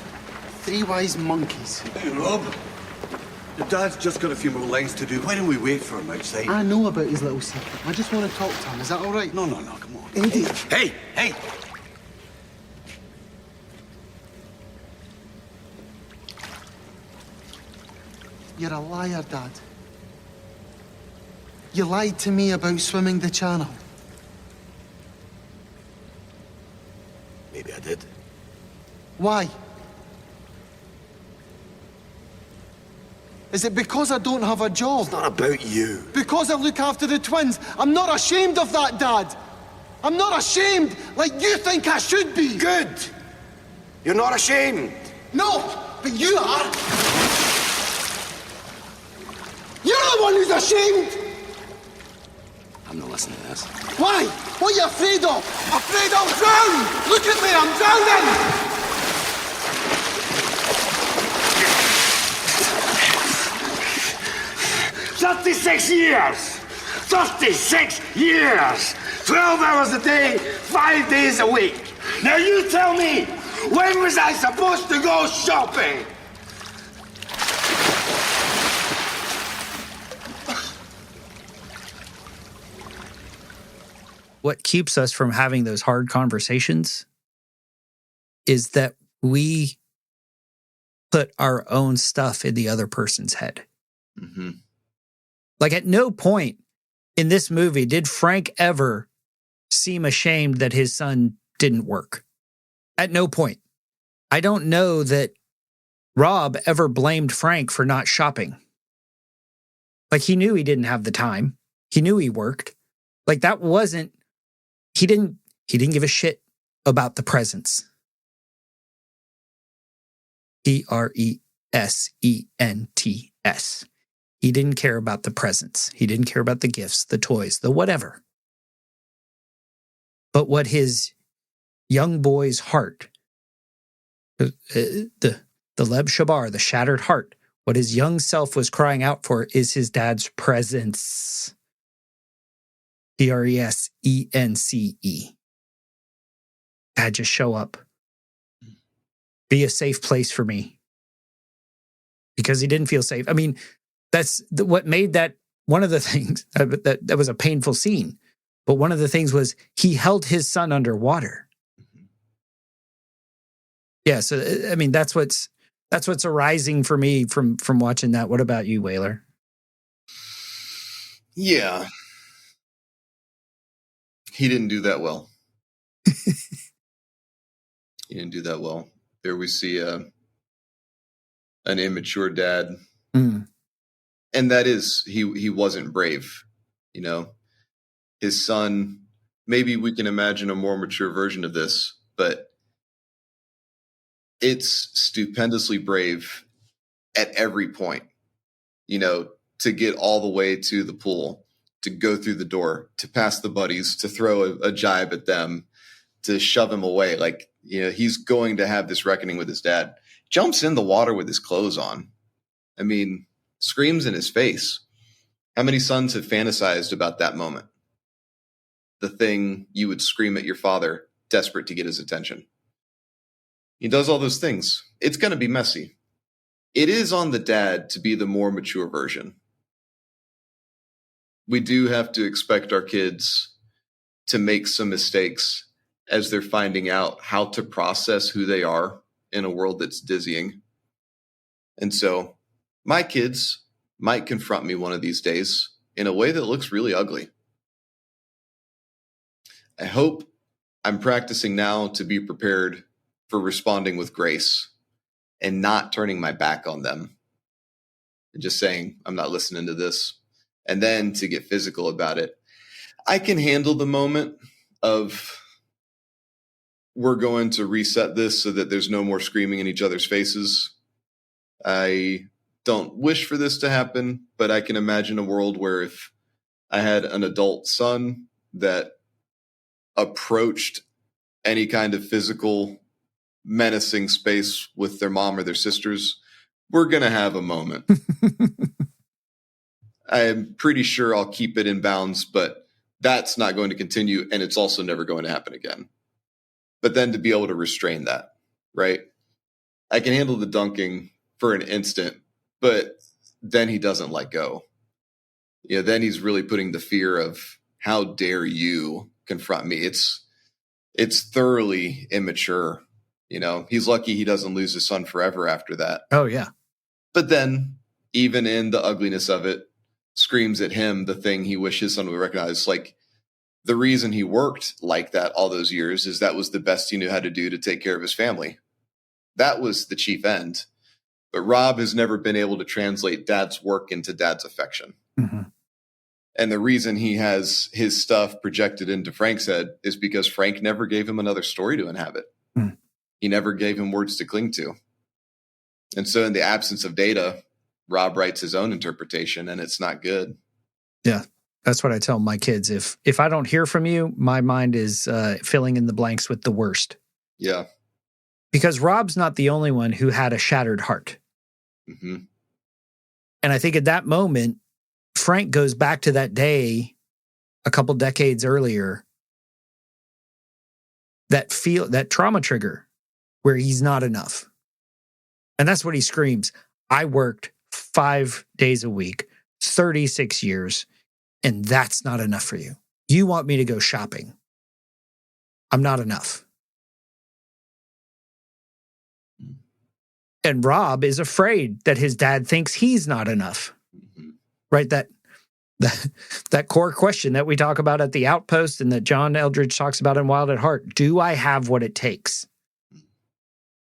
Three wise monkeys. Hey, Rob. Your dad's just got a few more lines to do. Why don't we wait for him outside? I know about his little secret. I just want to talk to him. Is that all right? No, come on. Eddie. Hey! You're a liar, Dad. You lied to me about swimming the channel. Maybe I did. Why? Is it because I don't have a job? It's not about you. Because I look after the twins? I'm not ashamed of that, Dad. I'm not ashamed like you think I should be. Good. You're not ashamed. No, but you are. You're the one who's ashamed. I'm not listening to this. Why? What are you afraid of? Afraid I'll drown! Look at me, I'm drowning! 36 years! 36 years! 12 hours a day, 5 days a week. Now you tell me, when was I supposed to go shopping? What keeps us from having those hard conversations is that we put our own stuff in the other person's head. Mm-hmm. Like at no point in this movie did Frank ever seem ashamed that his son didn't work. At no point. I don't know that Rob ever blamed Frank for not shopping. Like he knew he didn't have the time. He knew he worked. Like that wasn't, he didn't give a shit about the presents. Presents. He didn't care about the presents. He didn't care about the gifts, the toys, the whatever. But what his young boy's heart, the Leb Shabar, the shattered heart, what his young self was crying out for is his dad's presence. Presence. Dad, just show up. Be a safe place for me. Because he didn't feel safe. I mean, that's what made that one of the things, that was a painful scene. But one of the things was he held his son underwater. Yeah, so I mean, that's what's arising for me from watching that. What about you, Wailer? Yeah. He didn't do that well. He didn't do that well. There we see an immature dad. Mm. And that is, he wasn't brave. You know, his son, maybe we can imagine a more mature version of this, but it's stupendously brave at every point, you know, to get all the way to the pool, to go through the door, to pass the buddies, to throw a jibe at them, to shove him away. Like, you know, he's going to have this reckoning with his dad. Jumps in the water with his clothes on. I mean, screams in his face. How many sons have fantasized about that moment? The thing you would scream at your father, desperate to get his attention. He does all those things. It's going to be messy. It is on the dad to be the more mature version. We do have to expect our kids to make some mistakes as they're finding out how to process who they are in a world that's dizzying. And so my kids might confront me one of these days in a way that looks really ugly. I hope I'm practicing now to be prepared for responding with grace and not turning my back on them and just saying, I'm not listening to this. And then to get physical about it. I can handle the moment of, we're going to reset this so that there's no more screaming in each other's faces. I don't wish for this to happen, but I can imagine a world where if I had an adult son that approached any kind of physical menacing space with their mom or their sisters, we're going to have a moment. I'm pretty sure I'll keep it in bounds, but that's not going to continue, and it's also never going to happen again. But then to be able to restrain that, right? I can handle the dunking for an instant, but then he doesn't let go. You know, then he's really putting the fear of, how dare you confront me? It's thoroughly immature. You know, he's lucky he doesn't lose his son forever after that. Oh, yeah. But then, even in the ugliness of it, screams at him the thing he wished his son would recognize. Like, the reason he worked like that all those years is that was the best he knew how to do to take care of his family. That was the chief end. But Rob has never been able to translate dad's work into dad's affection. Mm-hmm. And the reason he has his stuff projected into Frank's head is because Frank never gave him another story to inhabit. Mm. He never gave him words to cling to. And so in the absence of data, Rob writes his own interpretation, and it's not good. Yeah. That's what I tell my kids. If I don't hear from you, my mind is filling in the blanks with the worst. Yeah. Because Rob's not the only one who had a shattered heart. Mm-hmm. And I think at that moment, Frank goes back to that day a couple decades earlier, that trauma trigger where he's not enough. And that's what he screams. I worked 5 days a week, 36 years. And that's not enough for you. You want me to go shopping. I'm not enough. And Rob is afraid that his dad thinks he's not enough. Right? That core question that we talk about at the Outpost and that John Eldridge talks about in Wild at Heart. Do I have what it takes?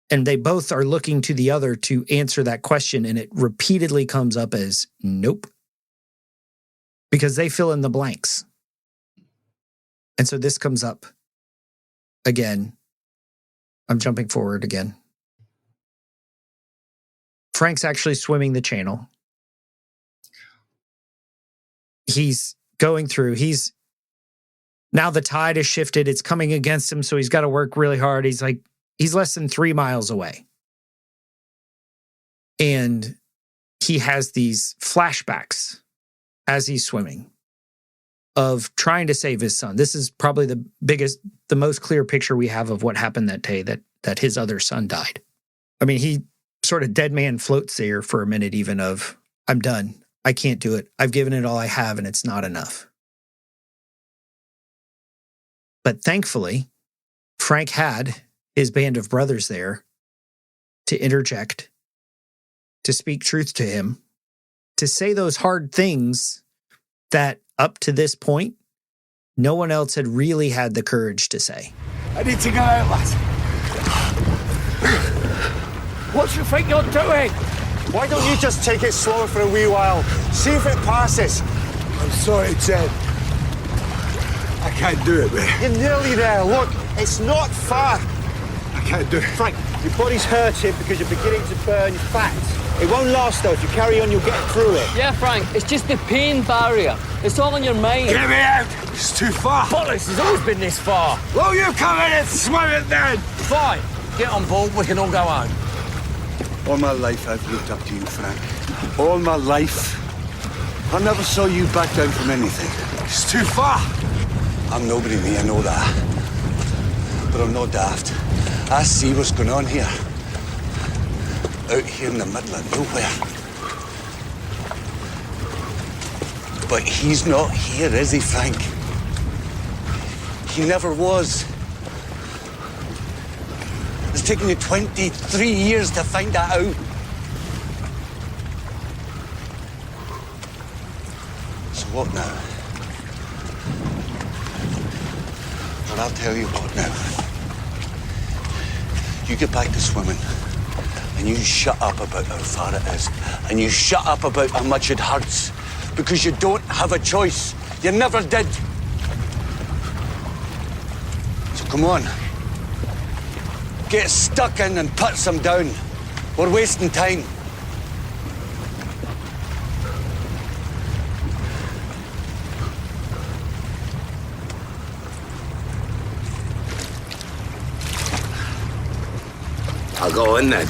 And they both are looking to the other to answer that question, and it repeatedly comes up as nope. Because they fill in the blanks. And so this comes up again. I'm jumping forward again. Frank's actually swimming the channel. He's going through. Now the tide has shifted. It's coming against him, so he's got to work really hard. He's less than 3 miles away. And he has these flashbacks as he's swimming of trying to save his son. This is probably the most clear picture we have of what happened that day that his other son died. I mean, he sort of dead man floats there for a minute even of, I'm done. I can't do it. I've given it all I have and it's not enough. But thankfully, Frank had his band of brothers there to interject, to speak truth to him, to say those hard things that up to this point, no one else had really had the courage to say. I need to go out, lads. What do you think you're doing? Why don't you just take it slower for a wee while? See if it passes. I'm sorry, Ted. I can't do it, man. You're nearly there. Look, it's not far. I can't do it. Frank, your body's hurting because you're beginning to burn fat. It won't last, though. If you carry on, you'll get through it. Yeah, Frank, it's just the pain barrier. It's all in your mind. Get me out! It's too far. Bollocks, it's always been this far. Will you come in and swim it then? Fine, get on board, we can all go home. All my life I've looked up to you, Frank. All my life. I never saw you back down from anything. It's too far. I'm nobody, me, I know that. But I'm not daft. I see what's going on here. Out here in the middle of nowhere. But he's not here, is he, Frank? He never was. It's taken you 23 years to find that out. So what now? Well, I'll tell you what now. You get back to swimming, and you shut up about how far it is, and you shut up about how much it hurts, because you don't have a choice. You never did. So come on. Get stuck in and put some down. We're wasting time. I'll go in then.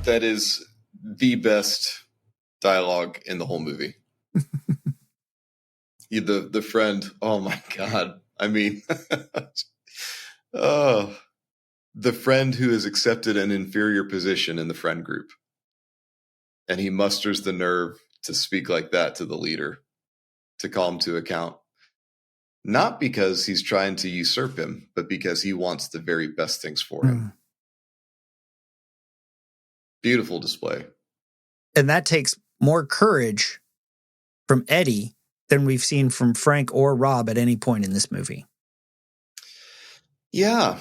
That is the best dialogue in the whole movie. The friend, oh my God. I mean, oh, the friend who has accepted an inferior position in the friend group. And he musters the nerve to speak like that to the leader, to call him to account. Not because he's trying to usurp him, but because he wants the very best things for him. Beautiful display. And that takes more courage from Eddie than we've seen from Frank or Rob at any point in this movie. Yeah.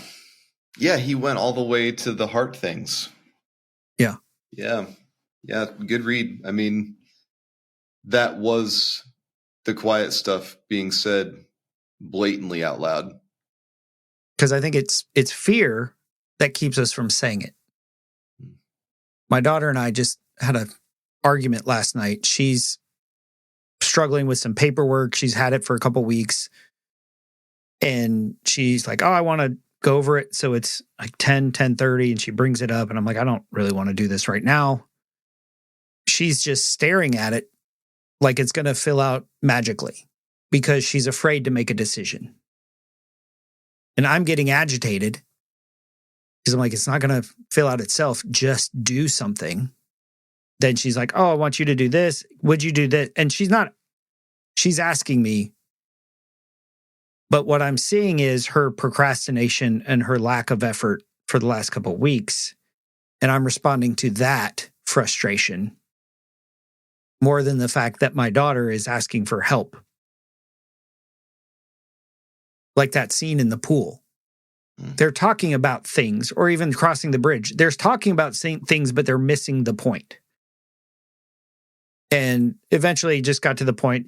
Yeah, he went all the way to the heart things. Yeah. Yeah. Yeah, good read. I mean, that was the quiet stuff being said blatantly out loud. Because I think it's fear that keeps us from saying it. My daughter and I just had an argument last night. She's struggling with some paperwork. She's had it for a couple weeks. And she's like, oh, I want to go over it. So it's like 10:30, and she brings it up. And I'm like, I don't really want to do this right now. She's just staring at it like it's going to fill out magically because she's afraid to make a decision. And I'm getting agitated because I'm like, it's not going to fill out itself. Just do something. Then she's like, oh, I want you to do this. Would you do that? And she's asking me, But what I'm seeing is her procrastination and her lack of effort for the last couple of weeks. And I'm responding to that frustration more than the fact that my daughter is asking for help. Like that scene in the pool. They're talking about things, or even crossing the bridge. They're talking about things, but they're missing the point. And eventually it just got to the point,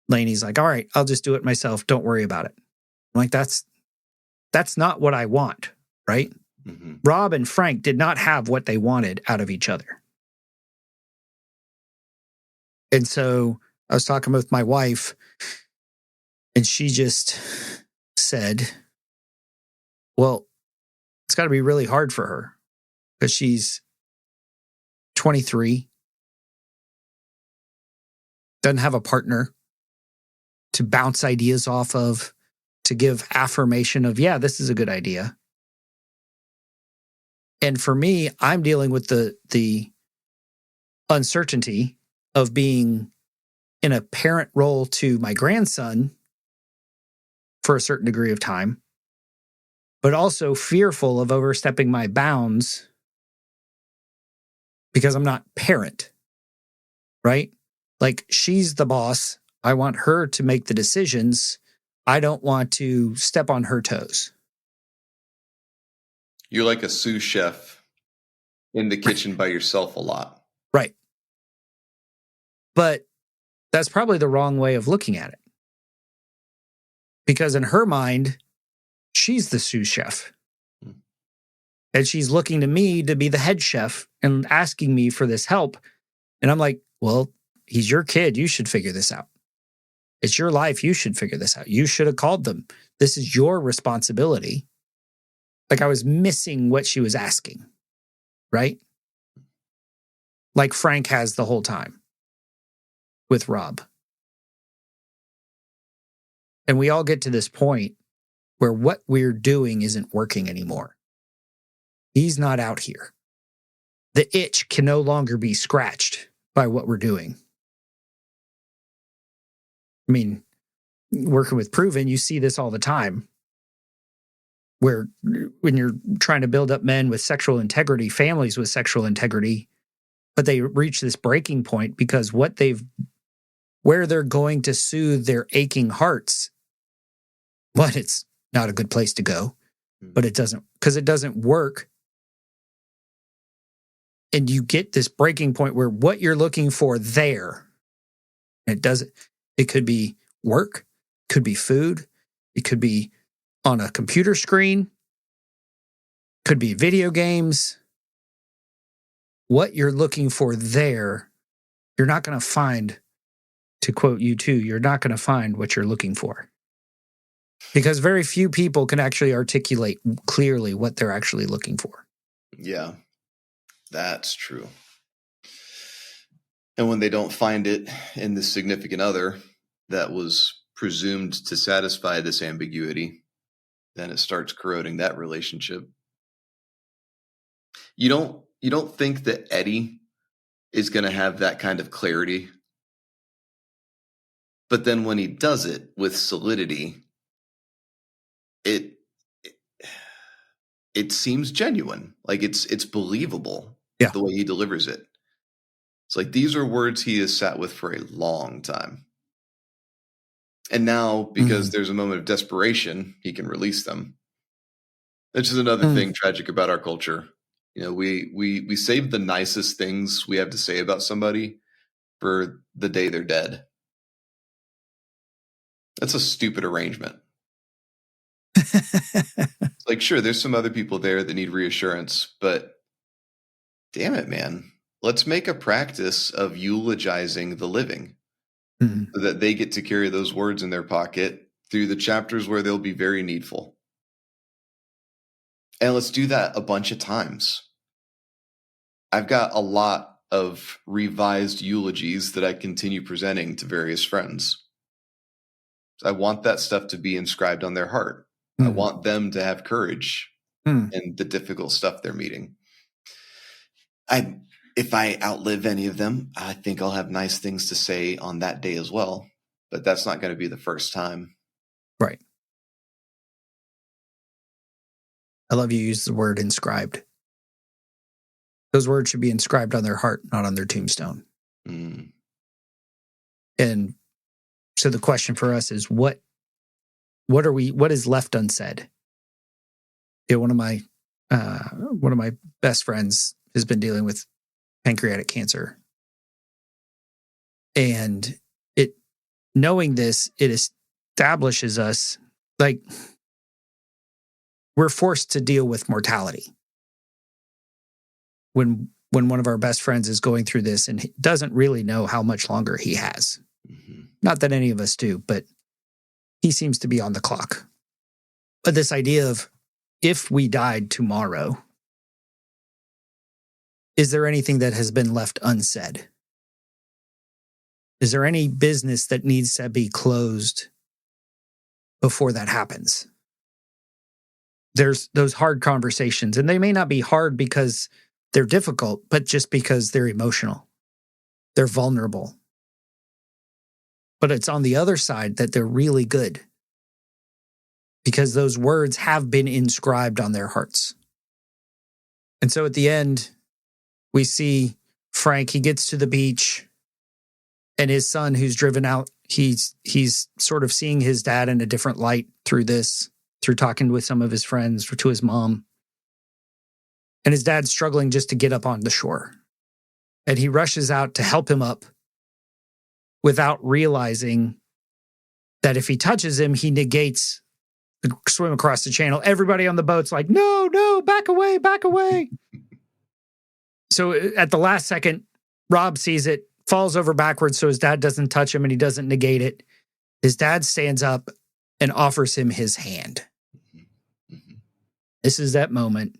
Lainey's like, all right, I'll just do it myself. Don't worry about it. I'm like, that's not what I want, right? Mm-hmm. Rob and Frank did not have what they wanted out of each other. And so I was talking with my wife, and she just said, well, it's got to be really hard for her because she's 23, doesn't have a partner to bounce ideas off of, to give affirmation of, yeah, this is a good idea. And for me, I'm dealing with the uncertainty of being in a parent role to my grandson for a certain degree of time, but also fearful of overstepping my bounds because I'm not parent, right? Like, she's the boss. I want her to make the decisions. I don't want to step on her toes. You're like a sous chef in the kitchen by yourself a lot. Right. But that's probably the wrong way of looking at it. Because in her mind, she's the sous chef. And she's looking to me to be the head chef and asking me for this help. And I'm like, well, he's your kid. You should figure this out. It's your life. You should figure this out. You should have called them. This is your responsibility. Like, I was missing what she was asking, right? Like Frank has the whole time with Rob. And we all get to this point where what we're doing isn't working anymore. He's not out here. The itch can no longer be scratched by what we're doing. I mean, working with Proven, you see this all the time. Where when you're trying to build up men with sexual integrity, families with sexual integrity, but they reach this breaking point because where they're going to soothe their aching hearts, but it's not a good place to go, but it doesn't work. And you get this breaking point where what you're looking for there, it could be work, could be food, it could be on a computer screen, could be video games. What you're looking for there, you're not going to find, to quote you too, you're not going to find what you're looking for. Because very few people can actually articulate clearly what they're actually looking for. Yeah, that's true. And when they don't find it in the significant other that was presumed to satisfy this ambiguity, then it starts corroding that relationship. You don't think that Eddie is going to have that kind of clarity? But then when he does it with solidity, it seems genuine. Like it's believable. Yeah. The way he delivers it. It's like these are words he has sat with for a long time. And now, because there's a moment of desperation, he can release them. Which is another thing tragic about our culture. You know, we save the nicest things we have to say about somebody for the day they're dead. That's a stupid arrangement. It's like, sure, there's some other people there that need reassurance, but damn it, man. Let's make a practice of eulogizing the living so that they get to carry those words in their pocket through the chapters where they'll be very needful. And let's do that a bunch of times. I've got a lot of revised eulogies that I continue presenting to various friends. I want that stuff to be inscribed on their heart. I want them to have courage in the difficult stuff they're meeting. If I outlive any of them, I think I'll have nice things to say on that day as well. But that's not going to be the first time. Right. I love you use the word inscribed. Those words should be inscribed on their heart, not on their tombstone. Mm. And so the question for us is what is left unsaid? Yeah, one of my best friends has been dealing with pancreatic cancer. And knowing this, it establishes us like we're forced to deal with mortality. When one of our best friends is going through this and he doesn't really know how much longer he has. Mm-hmm. Not that any of us do, but he seems to be on the clock. But this idea of if we died tomorrow, is there anything that has been left unsaid? Is there any business that needs to be closed before that happens? There's those hard conversations, and they may not be hard because they're difficult, but just because they're emotional. They're vulnerable. But it's on the other side that they're really good because those words have been inscribed on their hearts. And so at the end, we see Frank, he gets to the beach, and his son who's driven out, he's sort of seeing his dad in a different light through talking with some of his friends, to his mom. And his dad's struggling just to get up on the shore. And he rushes out to help him up without realizing that if he touches him, he negates the swim across the channel. Everybody on the boat's like, no, back away, back away. So at the last second, Rob sees it, falls over backwards so his dad doesn't touch him and he doesn't negate it. His dad stands up and offers him his hand. Mm-hmm. This is that moment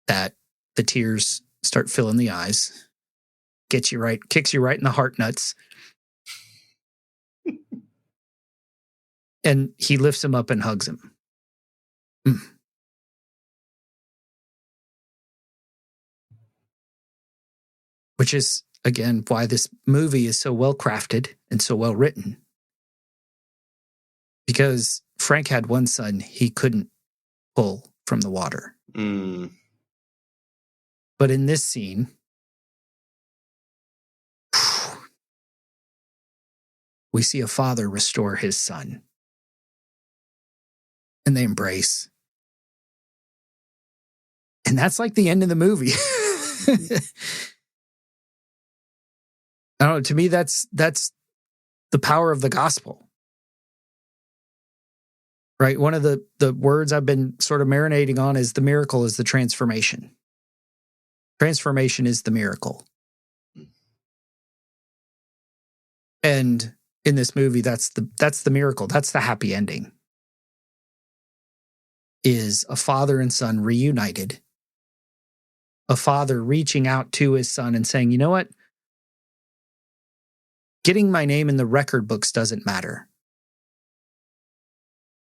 that the tears start filling the eyes, kicks you right in the heart nuts. And he lifts him up and hugs him. Which is, again, why this movie is so well crafted and so well written. Because Frank had one son he couldn't pull from the water. Mm. But in this scene, we see a father restore his son. And they embrace. And that's like the end of the movie. I don't know, to me, that's the power of the gospel. Right? One of the words I've been sort of marinating on is the miracle is the transformation. Transformation is the miracle. And in this movie, that's the miracle. That's the happy ending. Is a father and son reunited. A father reaching out to his son and saying, you know what? Getting my name in the record books doesn't matter.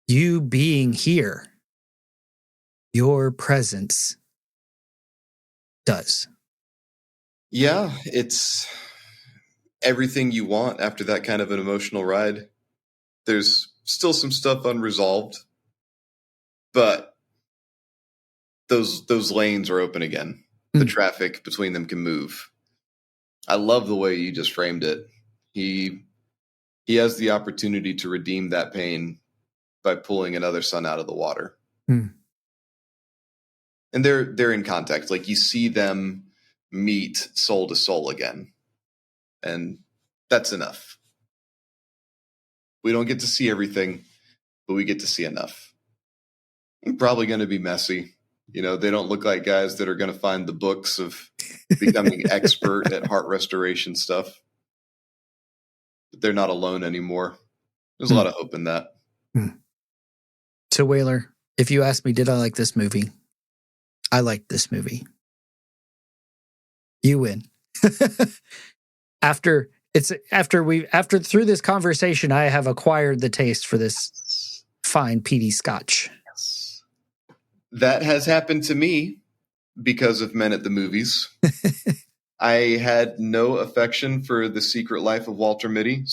You being here, your presence does. Yeah, it's everything you want after that kind of an emotional ride. There's still some stuff unresolved, but those lanes are open again. The traffic between them can move. I love the way you just framed it. He has the opportunity to redeem that pain by pulling another son out of the water. And they're in contact. Like you see them meet soul to soul again. And that's enough. We don't get to see everything, but we get to see enough. I'm probably going to be messy. You know, they don't look like guys that are going to find the books of becoming expert at heart restoration stuff. But they're not alone anymore. There's a lot of hope in that. So, Wailer, if you ask me, did I like this movie? I liked this movie. You win. After through this conversation, I have acquired the taste for this fine peaty scotch. Yes. That has happened to me because of Men at the Movies. I had no affection for The Secret Life of Walter Mitty.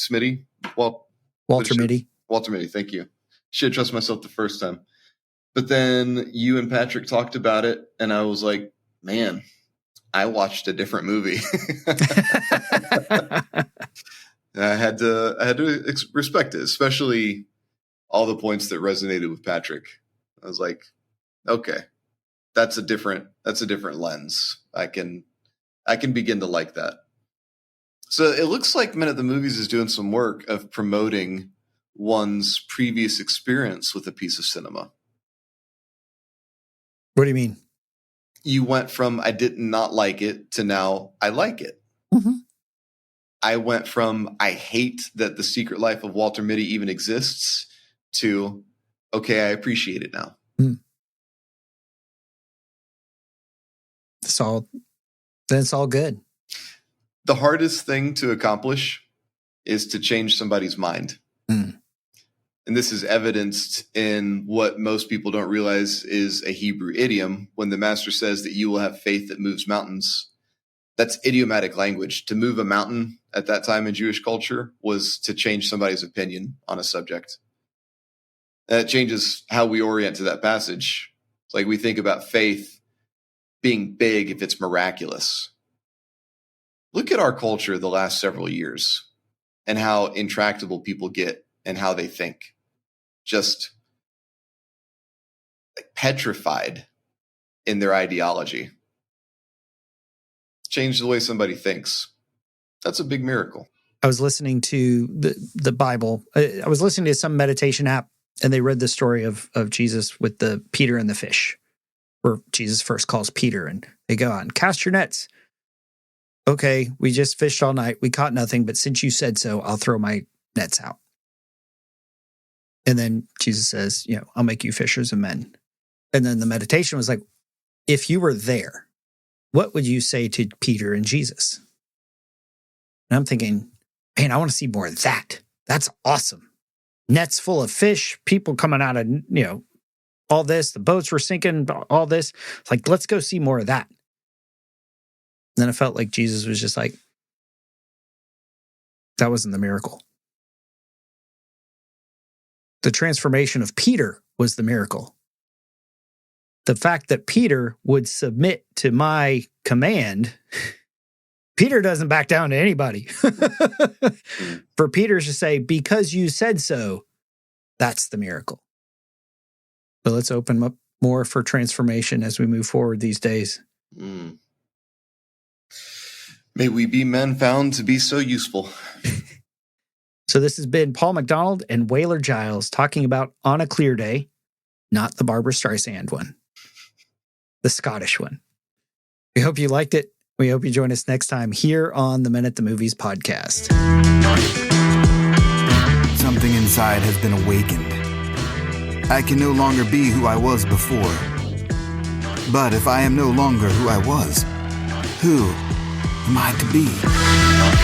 Walter Mitty. Walter Mitty, thank you. Should trust myself the first time. But then you and Patrick talked about it, and I was like, man, I watched a different movie. I had to respect it, especially all the points that resonated with Patrick. I was like, okay, that's a different lens. I can begin to like that. So it looks like Men at the Movies is doing some work of promoting one's previous experience with a piece of cinema. What do you mean? You went from I did not like it to now I like it. Mm-hmm. I went from I hate that The Secret Life of Walter Mitty even exists to okay, I appreciate it now. It's all good. The hardest thing to accomplish is to change somebody's mind. And this is evidenced in what most people don't realize is a Hebrew idiom. When the master says that you will have faith that moves mountains, that's idiomatic language. To move a mountain at that time in Jewish culture was to change somebody's opinion on a subject. And it changes how we orient to that passage. It's like we think about faith being big if it's miraculous. Look at our culture the last several years and how intractable people get and how they think. Just like petrified in their ideology. Change the way somebody thinks. That's a big miracle. I was listening to the Bible. I was listening to some meditation app, and they read the story of Jesus with the Peter and the fish, where Jesus first calls Peter, and they go out and cast your nets. Okay, we just fished all night. We caught nothing, but since you said so, I'll throw my nets out. And then Jesus says, I'll make you fishers of men. And then the meditation was like, if you were there, what would you say to Peter and Jesus? And I'm thinking, man, I want to see more of that. That's awesome. Nets full of fish, people coming out of, all this, the boats were sinking, all this. It's like, let's go see more of that. And then I felt like Jesus was just like, that wasn't the miracle. The transformation of Peter was the miracle. The fact that Peter would submit to my command, Peter doesn't back down to anybody. For Peter to say, because you said so, that's the miracle. So let's open up more for transformation as we move forward these days. May we be men found to be so useful. So this has been Paul McDonald and Wailer Giles talking about On a Clear Day, not the Barbra Streisand one, the Scottish one. We hope you liked it. We hope you join us next time here on the Men at the Movies podcast. Something inside has been awakened. I can no longer be who I was before. But if I am no longer who I was, who am I to be?